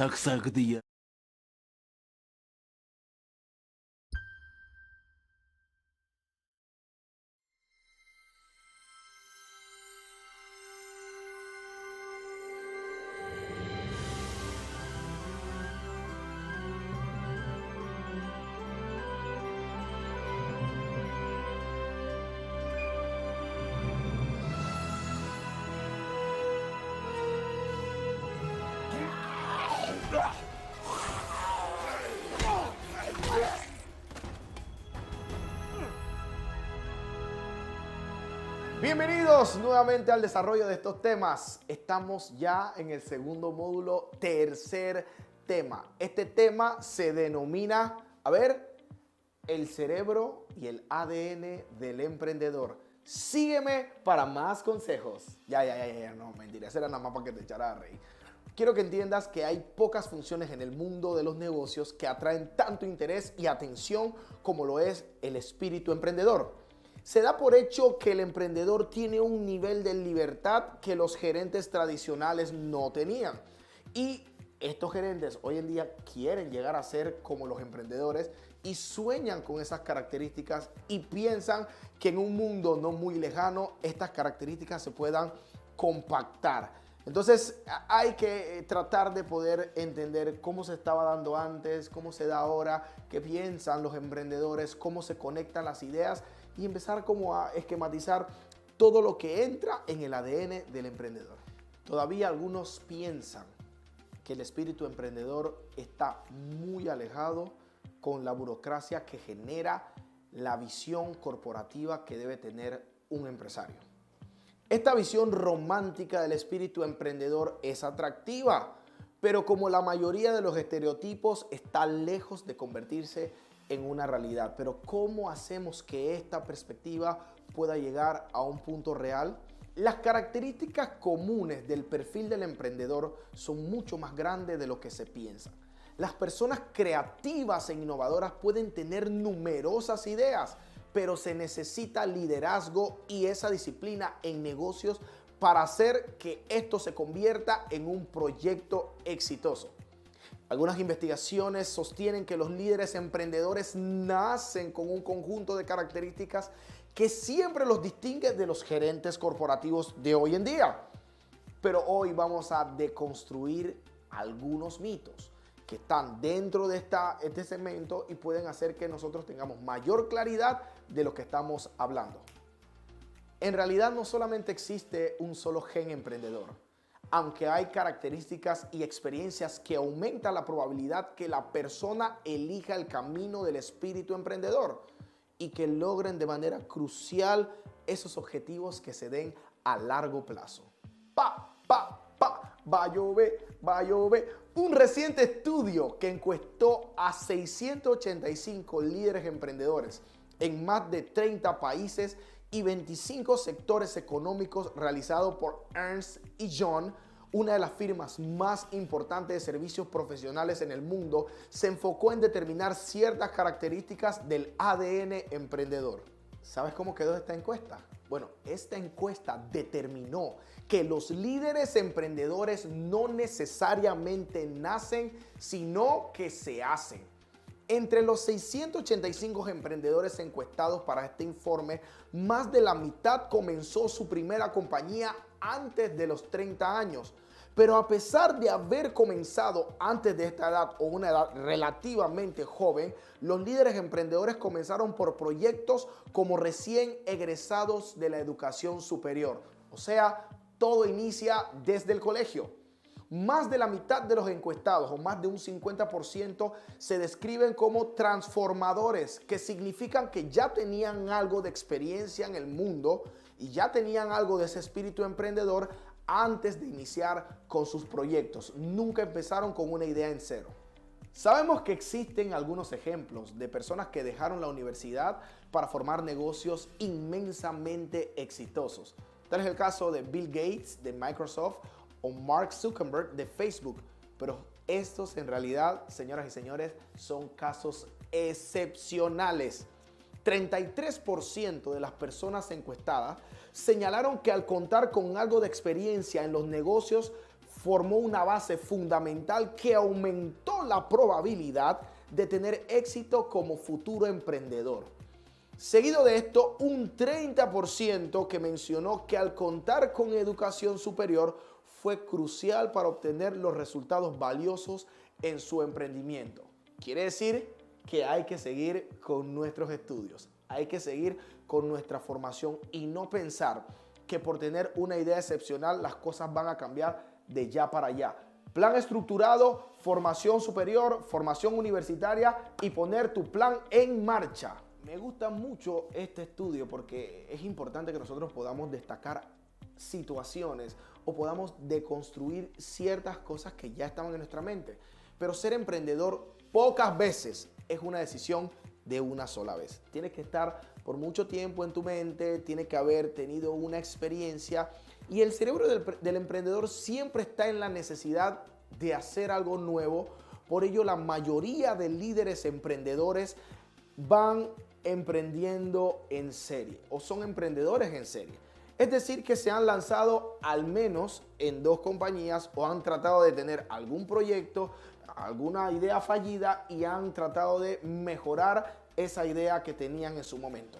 taksak diye. Bienvenidos nuevamente al desarrollo de estos temas. Estamos ya en el segundo módulo, tercer tema. Este tema se denomina, el cerebro y el ADN del emprendedor. Sígueme para más consejos. Ya, no, mentira, eso era nada más para que te echara a reír. Quiero que entiendas que hay pocas funciones en el mundo de los negocios que atraen tanto interés y atención como lo es el espíritu emprendedor. Se da por hecho que el emprendedor tiene un nivel de libertad que los gerentes tradicionales no tenían. Y estos gerentes hoy en día quieren llegar a ser como los emprendedores y sueñan con esas características y piensan que en un mundo no muy lejano estas características se puedan compactar. Entonces hay que tratar de poder entender cómo se estaba dando antes, cómo se da ahora, qué piensan los emprendedores, cómo se conectan las ideas y empezar como a esquematizar todo lo que entra en el ADN del emprendedor. Todavía algunos piensan que el espíritu emprendedor está muy alejado con la burocracia que genera la visión corporativa que debe tener un empresario. Esta visión romántica del espíritu emprendedor es atractiva, pero como la mayoría de los estereotipos está lejos de convertirse en una realidad. Pero ¿cómo hacemos que esta perspectiva pueda llegar a un punto real? Las características comunes del perfil del emprendedor son mucho más grandes de lo que se piensa. Las personas creativas e innovadoras pueden tener numerosas ideas, pero se necesita liderazgo y esa disciplina en negocios para hacer que esto se convierta en un proyecto exitoso. Algunas investigaciones sostienen que los líderes emprendedores nacen con un conjunto de características que siempre los distingue de los gerentes corporativos de hoy en día. Pero hoy vamos a deconstruir algunos mitos que están dentro de este segmento y pueden hacer que nosotros tengamos mayor claridad de lo que estamos hablando. En realidad no solamente existe un solo gen emprendedor, aunque hay características y experiencias que aumentan la probabilidad que la persona elija el camino del espíritu emprendedor y que logren de manera crucial esos objetivos que se den a largo plazo. Va a llover. Un reciente estudio que encuestó a 685 líderes emprendedores en más de 30 países y 25 sectores económicos realizado por Ernst & Young, una de las firmas más importantes de servicios profesionales en el mundo, se enfocó en determinar ciertas características del ADN emprendedor. ¿Sabes cómo quedó esta encuesta? Bueno, esta encuesta determinó que los líderes emprendedores no necesariamente nacen, sino que se hacen. Entre los 685 emprendedores encuestados para este informe, más de la mitad comenzó su primera compañía antes de los 30 años. Pero a pesar de haber comenzado antes de esta edad o una edad relativamente joven, los líderes emprendedores comenzaron por proyectos como recién egresados de la educación superior. O sea, todo inicia desde el colegio. Más de la mitad de los encuestados, o más de un 50%, se describen como transformadores, que significan que ya tenían algo de experiencia en el mundo y ya tenían algo de ese espíritu emprendedor antes de iniciar con sus proyectos. Nunca empezaron con una idea en cero. Sabemos que existen algunos ejemplos de personas que dejaron la universidad para formar negocios inmensamente exitosos. Tal es el caso de Bill Gates de Microsoft o Mark Zuckerberg de Facebook, pero estos en realidad, señoras y señores, son casos excepcionales. 33% de las personas encuestadas señalaron que al contar con algo de experiencia en los negocios formó una base fundamental que aumentó la probabilidad de tener éxito como futuro emprendedor. Seguido de esto, un 30% que mencionó que al contar con educación superior fue crucial para obtener los resultados valiosos en su emprendimiento. Quiere decir que hay que seguir con nuestros estudios, hay que seguir con nuestra formación y no pensar que por tener una idea excepcional las cosas van a cambiar de ya para allá. Plan estructurado, formación superior, formación universitaria y poner tu plan en marcha. Me gusta mucho este estudio porque es importante que nosotros podamos destacar situaciones o podamos deconstruir ciertas cosas que ya estaban en nuestra mente. Pero ser emprendedor pocas veces es una decisión de una sola vez. Tienes que estar por mucho tiempo en tu mente, tienes que haber tenido una experiencia y el cerebro del emprendedor siempre está en la necesidad de hacer algo nuevo. Por ello, la mayoría de líderes emprendedores van emprendiendo en serie o son emprendedores en serie. Es decir, que se han lanzado al menos en 2 compañías o han tratado de tener algún proyecto, alguna idea fallida y han tratado de mejorar esa idea que tenían en su momento.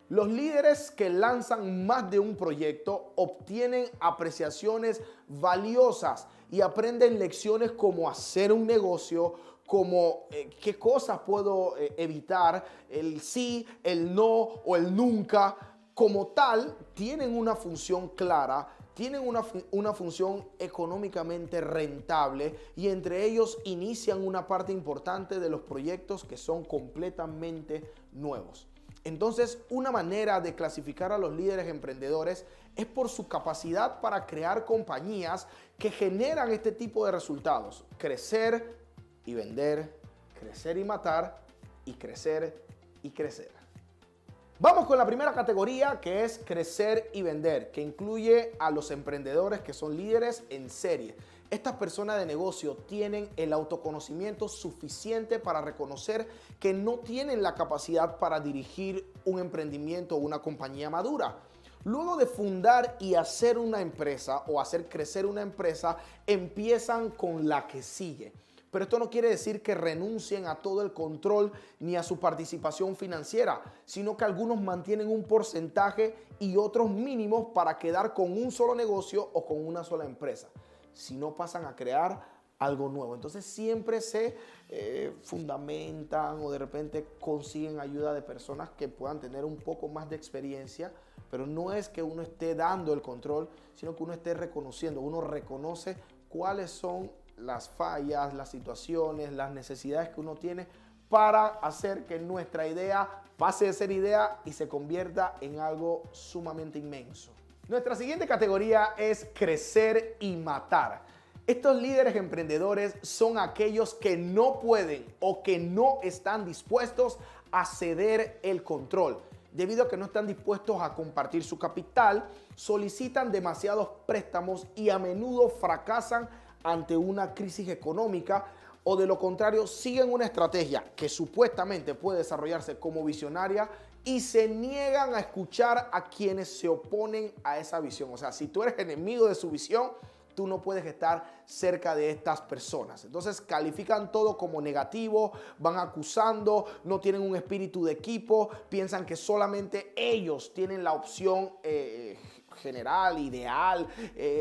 Los líderes que lanzan más de un proyecto obtienen apreciaciones valiosas y aprenden lecciones como hacer un negocio, como qué cosas puedo evitar, el sí, el no o el nunca. Como tal, tienen una función clara, tienen una función económicamente rentable y entre ellos inician una parte importante de los proyectos que son completamente nuevos. Entonces, una manera de clasificar a los líderes emprendedores es por su capacidad para crear compañías que generan este tipo de resultados. Crecer y vender, crecer y matar y crecer y crecer. Vamos con la primera categoría, que es crecer y vender, que incluye a los emprendedores que son líderes en serie. Estas personas de negocio tienen el autoconocimiento suficiente para reconocer que no tienen la capacidad para dirigir un emprendimiento o una compañía madura. Luego de fundar y hacer una empresa o hacer crecer una empresa, empiezan con la que sigue. Pero esto no quiere decir que renuncien a todo el control ni a su participación financiera, sino que algunos mantienen un porcentaje y otros mínimos para quedar con un solo negocio o con una sola empresa. Si no pasan a crear algo nuevo. Entonces siempre se fundamentan o de repente consiguen ayuda de personas que puedan tener un poco más de experiencia, pero no es que uno esté dando el control, sino que uno esté reconociendo, uno reconoce cuáles son las fallas, las situaciones, las necesidades que uno tiene para hacer que nuestra idea pase de ser idea y se convierta en algo sumamente inmenso. Nuestra siguiente categoría es crecer y matar. Estos líderes emprendedores son aquellos que no pueden o que no están dispuestos a ceder el control. Debido a que no están dispuestos a compartir su capital, solicitan demasiados préstamos y a menudo fracasan ante una crisis económica o de lo contrario siguen una estrategia que supuestamente puede desarrollarse como visionaria y se niegan a escuchar a quienes se oponen a esa visión. O sea, si tú eres enemigo de su visión, tú no puedes estar cerca de estas personas. Entonces califican todo como negativo, van acusando, no tienen un espíritu de equipo, piensan que solamente ellos tienen la opción general, ideal,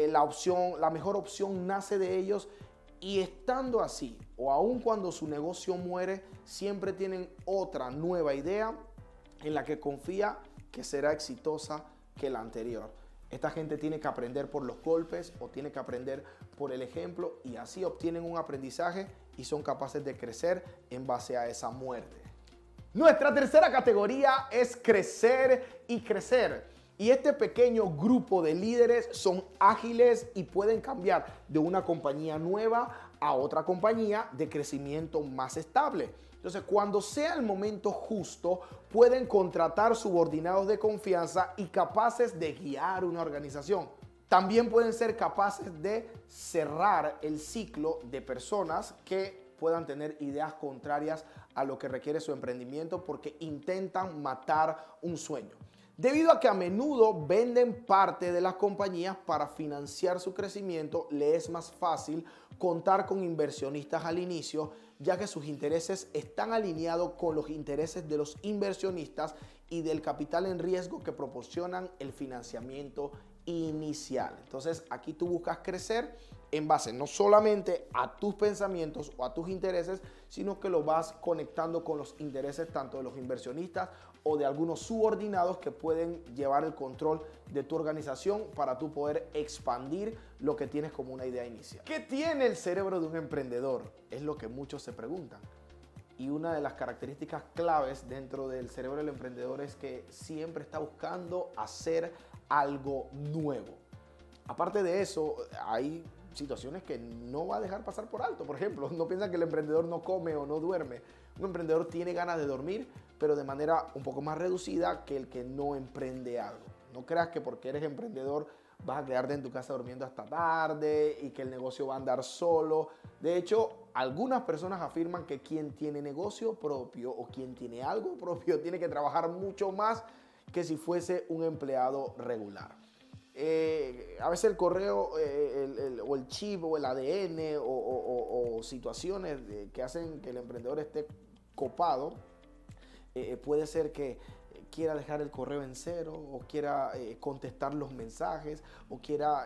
la mejor opción nace de ellos y estando así o aun cuando su negocio muere, siempre tienen otra nueva idea en la que confía que será exitosa que la anterior. Esta gente tiene que aprender por los golpes o tiene que aprender por el ejemplo y así obtienen un aprendizaje y son capaces de crecer en base a esa muerte. Nuestra tercera categoría es crecer y crecer. Y este pequeño grupo de líderes son ágiles y pueden cambiar de una compañía nueva a otra compañía de crecimiento más estable. Entonces, cuando sea el momento justo, pueden contratar subordinados de confianza y capaces de guiar una organización. También pueden ser capaces de cerrar el ciclo de personas que puedan tener ideas contrarias a lo que requiere su emprendimiento porque intentan matar un sueño. Debido a que a menudo venden parte de las compañías para financiar su crecimiento, le es más fácil contar con inversionistas al inicio, ya que sus intereses están alineados con los intereses de los inversionistas y del capital en riesgo que proporcionan el financiamiento inicial. Entonces, aquí tú buscas crecer en base no solamente a tus pensamientos o a tus intereses, sino que lo vas conectando con los intereses tanto de los inversionistas o de algunos subordinados que pueden llevar el control de tu organización para tú poder expandir lo que tienes como una idea inicial. ¿Qué tiene el cerebro de un emprendedor? Es lo que muchos se preguntan. Y una de las características claves dentro del cerebro del emprendedor es que siempre está buscando hacer algo nuevo. Aparte de eso, hay situaciones que no va a dejar pasar por alto. Por ejemplo, no piensan que el emprendedor no come o no duerme. Un emprendedor tiene ganas de dormir, pero de manera un poco más reducida que el que no emprende algo. No creas que porque eres emprendedor vas a quedarte en tu casa durmiendo hasta tarde y que el negocio va a andar solo. De hecho, algunas personas afirman que quien tiene negocio propio o quien tiene algo propio tiene que trabajar mucho más que si fuese un empleado regular. A veces el correo o el chip o el ADN o situaciones que hacen que el emprendedor esté copado, puede ser que quiera dejar el correo en cero o quiera contestar los mensajes o quiera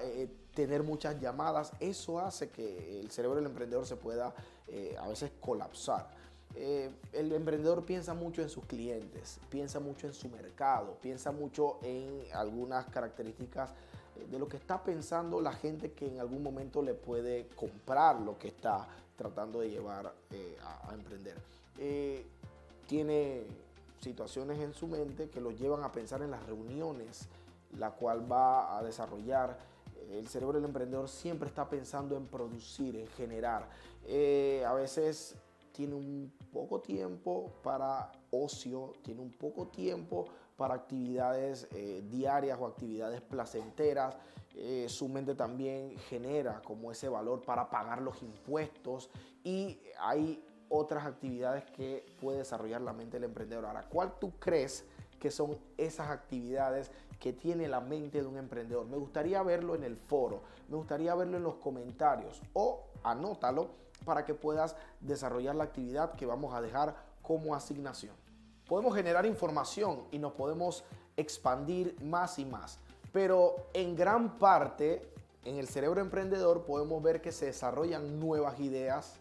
tener muchas llamadas. Eso hace que el cerebro del emprendedor se pueda a veces colapsar. El emprendedor piensa mucho en sus clientes, piensa mucho en su mercado, piensa mucho en algunas características de lo que está pensando la gente que en algún momento le puede comprar lo que está tratando de llevar a emprender. Tiene situaciones en su mente que lo llevan a pensar en las reuniones, la cual va a desarrollar. El cerebro del emprendedor siempre está pensando en producir, en generar. A veces tiene un poco tiempo para ocio, tiene un poco tiempo para actividades diarias o actividades placenteras. Su mente también genera como ese valor para pagar los impuestos y hay otras actividades que puede desarrollar la mente del emprendedor. Ahora, ¿cuál tú crees que son esas actividades que tiene la mente de un emprendedor? Me gustaría verlo en el foro, me gustaría verlo en los comentarios o anótalo para que puedas desarrollar la actividad que vamos a dejar como asignación. Podemos generar información y nos podemos expandir más y más, pero en gran parte en el cerebro emprendedor podemos ver que se desarrollan nuevas ideas,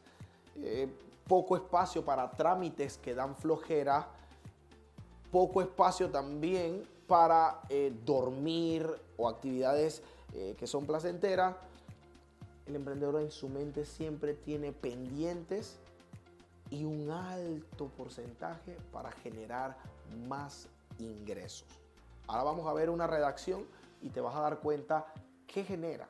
poco espacio para trámites que dan flojera, poco espacio también para dormir o actividades que son placenteras. El emprendedor en su mente siempre tiene pendientes y un alto porcentaje para generar más ingresos. Ahora vamos a ver una redacción y te vas a dar cuenta qué genera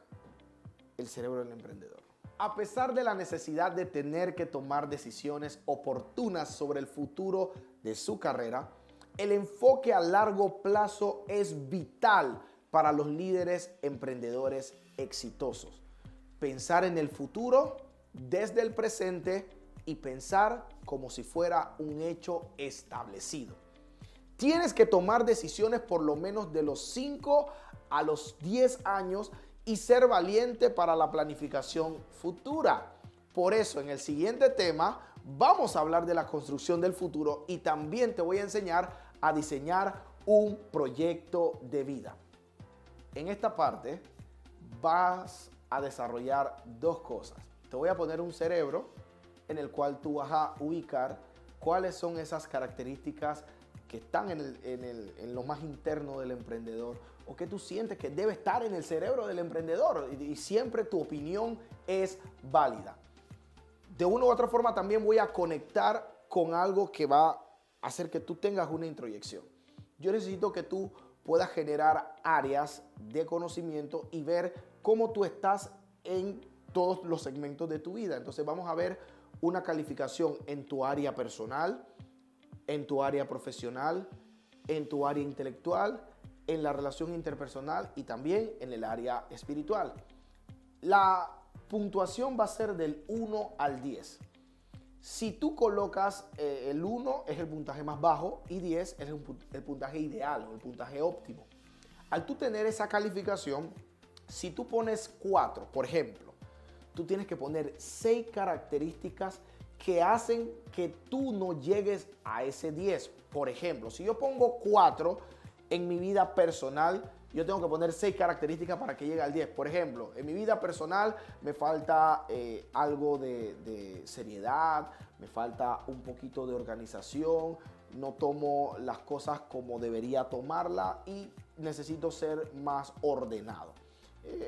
el cerebro del emprendedor. A pesar de la necesidad de tener que tomar decisiones oportunas sobre el futuro de su carrera, el enfoque a largo plazo es vital para los líderes emprendedores exitosos. Pensar en el futuro desde el presente y pensar como si fuera un hecho establecido. Tienes que tomar decisiones por lo menos de los 5 a los 10 años y ser valiente para la planificación futura. Por eso, en el siguiente tema vamos a hablar de la construcción del futuro y también te voy a enseñar a diseñar un proyecto de vida. En esta parte vas a desarrollar dos cosas. Te voy a poner un cerebro en el cual tú vas a ubicar cuáles son esas características que están en lo más interno del emprendedor o que tú sientes que debe estar en el cerebro del emprendedor y siempre tu opinión es válida. De una u otra forma también voy a conectar con algo que va a hacer que tú tengas una introyección. Yo necesito que tú puedas generar áreas de conocimiento y ver cómo tú estás en todos los segmentos de tu vida. Entonces vamos a ver una calificación en tu área personal, en tu área profesional, en tu área intelectual, en la relación interpersonal y también en el área espiritual. La puntuación va a ser del 1 al 10. Si tú colocas el 1 es el puntaje más bajo y 10 es el puntaje ideal o el puntaje óptimo. Al tú tener esa calificación, si tú pones 4, por ejemplo, tú tienes que poner 6 características que hacen que tú no llegues a ese 10. Por ejemplo, si yo pongo 4 en mi vida personal, yo tengo que poner 6 características para que llegue al 10. Por ejemplo, en mi vida personal me falta algo de seriedad, me falta un poquito de organización, no tomo las cosas como debería tomarla y necesito ser más ordenado.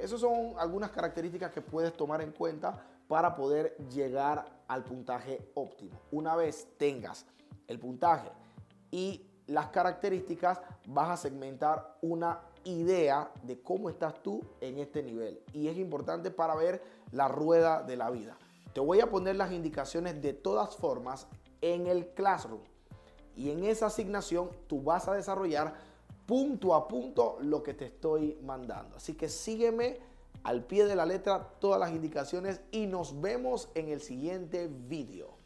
Esas son algunas características que puedes tomar en cuenta para poder llegar al puntaje óptimo. Una vez tengas el puntaje y las características, vas a segmentar una idea de cómo estás tú en este nivel. Y es importante para ver la rueda de la vida. Te voy a poner las indicaciones de todas formas en el Classroom. Y en esa asignación tú vas a desarrollar punto a punto lo que te estoy mandando. Así que sígueme al pie de la letra todas las indicaciones y nos vemos en el siguiente video.